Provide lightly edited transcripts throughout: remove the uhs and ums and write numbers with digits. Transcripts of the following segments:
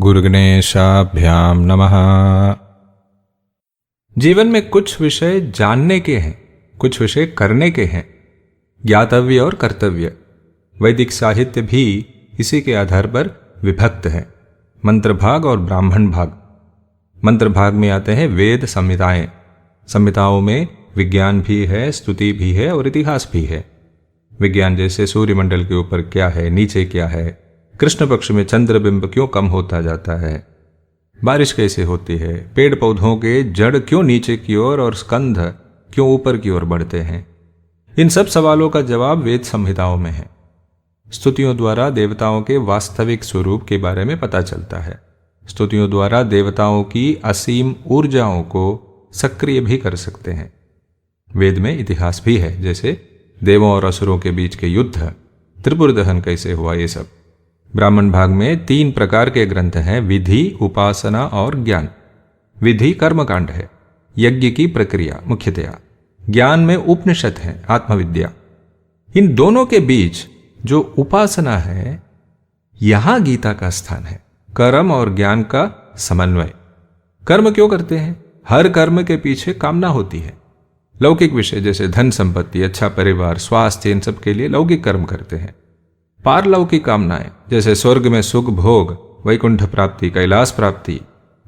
गुरुगणेशाभ्याम नमः। जीवन में कुछ विषय जानने के हैं, कुछ विषय करने के हैं, ज्ञातव्य और कर्तव्य। वैदिक साहित्य भी इसी के आधार पर विभक्त है, मंत्र भाग और ब्राह्मण भाग। मंत्र भाग में आते हैं वेद संहिताएं। संहिताओं में विज्ञान भी है, स्तुति भी है और इतिहास भी है। विज्ञान जैसे सूर्यमंडल के ऊपर क्या है, नीचे क्या है, कृष्ण पक्ष में चंद्रबिंब क्यों कम होता जाता है, बारिश कैसे होती है, पेड़ पौधों के जड़ क्यों नीचे की ओर और स्कंध क्यों ऊपर की ओर बढ़ते हैं। इन सब सवालों का जवाब वेद संहिताओं में है। स्तुतियों द्वारा देवताओं के वास्तविक स्वरूप के बारे में पता चलता है। स्तुतियों द्वारा देवताओं की असीम ऊर्जाओं को सक्रिय भी कर सकते हैं। वेद में इतिहास भी है, जैसे देवों और असुरों के बीच के युद्ध, त्रिपुर दहन कैसे हुआ, ये सब। ब्राह्मण भाग में 3 प्रकार के ग्रंथ हैं, विधि, उपासना और ज्ञान। विधि कर्मकांड है, यज्ञ की प्रक्रिया मुख्यतया। ज्ञान में उपनिषद है, आत्मविद्या। इन दोनों के बीच जो उपासना है, यहां गीता का स्थान है। कर्म और ज्ञान का समन्वय। कर्म क्यों करते हैं? हर कर्म के पीछे कामना होती है। लौकिक विषय जैसे धन संपत्ति, अच्छा परिवार, स्वास्थ्य, इन सब के लिए लौकिक कर्म करते हैं। पारलौकिक कामनाएं जैसे स्वर्ग में सुख भोग, वैकुंठ प्राप्ति, कैलाश प्राप्ति,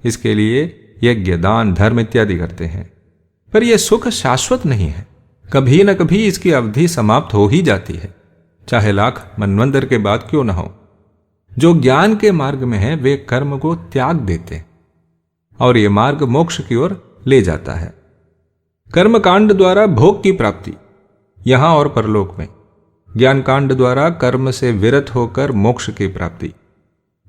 इसके लिए यज्ञ, दान, धर्म इत्यादि करते हैं। पर यह सुख शाश्वत नहीं है, कभी न कभी इसकी अवधि समाप्त हो ही जाती है, चाहे लाख मनवंतर के बाद क्यों न हो। जो ज्ञान के मार्ग में है वे कर्म को त्याग देते हैं और यह मार्ग मोक्ष की ओर ले जाता है। कर्मकांड द्वारा भोग की प्राप्ति यहां और परलोक में, ज्ञान कांड द्वारा कर्म से विरत होकर मोक्ष की प्राप्ति।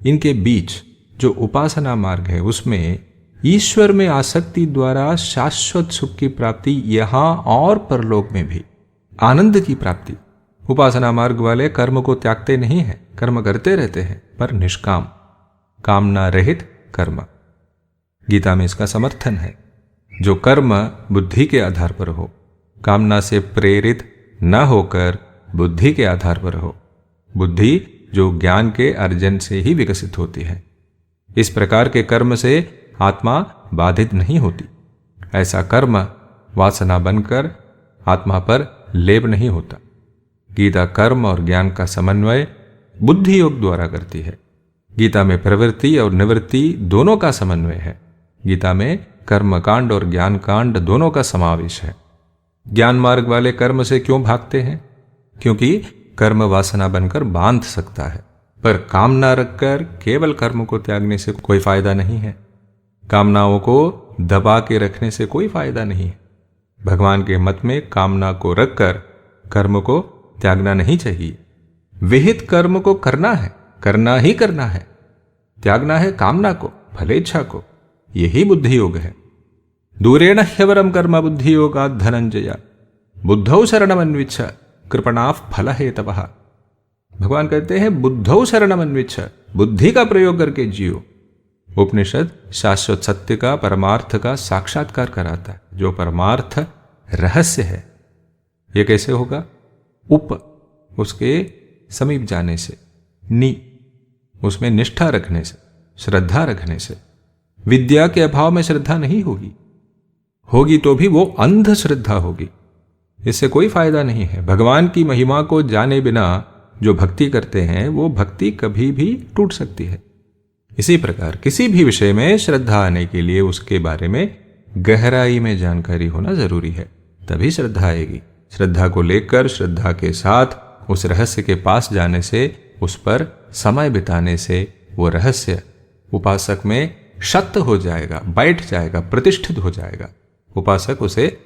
इनके बीच जो उपासना मार्ग है उसमें ईश्वर में आसक्ति द्वारा शाश्वत सुख की प्राप्ति, यहां और परलोक में भी आनंद की प्राप्ति। उपासना मार्ग वाले कर्म को त्यागते नहीं हैं, कर्म करते रहते हैं, पर निष्काम, कामना रहित कर्म। गीता में इसका समर्थन है। जो कर्म बुद्धि के आधार पर हो, कामना से प्रेरित न होकर बुद्धि के आधार पर हो, बुद्धि जो ज्ञान के अर्जन से ही विकसित होती है, इस प्रकार के कर्म से आत्मा बाधित नहीं होती। ऐसा कर्म वासना बनकर आत्मा पर लेप नहीं होता। गीता कर्म और ज्ञान का समन्वय बुद्धि योग द्वारा करती है। गीता में प्रवृत्ति और निवृत्ति दोनों का समन्वय है। गीता में कर्म कांड और ज्ञान कांड दोनों का समावेश है। ज्ञान मार्ग वाले कर्म से क्यों भागते हैं? क्योंकि कर्म वासना बनकर बांध सकता है, पर कामना रखकर केवल कर्म को त्यागने से कोई फायदा नहीं है। कामनाओं को दबा के रखने से कोई फायदा नहीं है। भगवान के मत में कामना को रखकर कर्म को त्यागना नहीं चाहिए। विहित कर्म को करना है, करना ही करना है। त्यागना है कामना को, फलेच्छा को। यही बुद्धि योग है। दूरेण ह्यवरम कर्म बुद्धि योगात् धनंजय बुद्धौ शरणमन्विच्छ कृपणाफ फल हेतवः। भगवान कहते हैं बुद्धौ शरणमन्विच्छ, बुद्धि का प्रयोग करके जियो। उपनिषद शाश्वत सत्य का, परमार्थ का साक्षात्कार कराता है। जो परमार्थ रहस्य है, यह कैसे होगा? उप, उसके समीप जाने से, नी, उसमें निष्ठा रखने से, श्रद्धा रखने से। विद्या के अभाव में श्रद्धा नहीं होगी, होगी तो भी वो अंध श्रद्धा होगी। इससे कोई फायदा नहीं है। भगवान की महिमा को जाने बिना जो भक्ति करते हैं वो भक्ति कभी भी टूट सकती है। इसी प्रकार किसी भी विषय में श्रद्धा आने के लिए उसके बारे में गहराई में जानकारी होना जरूरी है, तभी श्रद्धा आएगी। श्रद्धा को लेकर, श्रद्धा के साथ उस रहस्य के पास जाने से, उस पर समय बिताने से वो रहस्य उपासक में शक्त हो जाएगा, बैठ जाएगा, प्रतिष्ठित हो जाएगा। उपासक उसे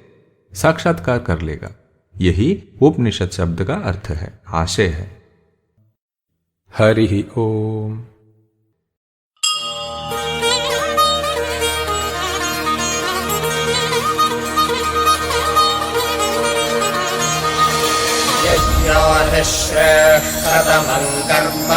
साक्षात्कार कर लेगा। यही उपनिषद शब्द का अर्थ है, आशय है। हरि ओम। यज्ञो निःश्रेष्ठतमं कर्म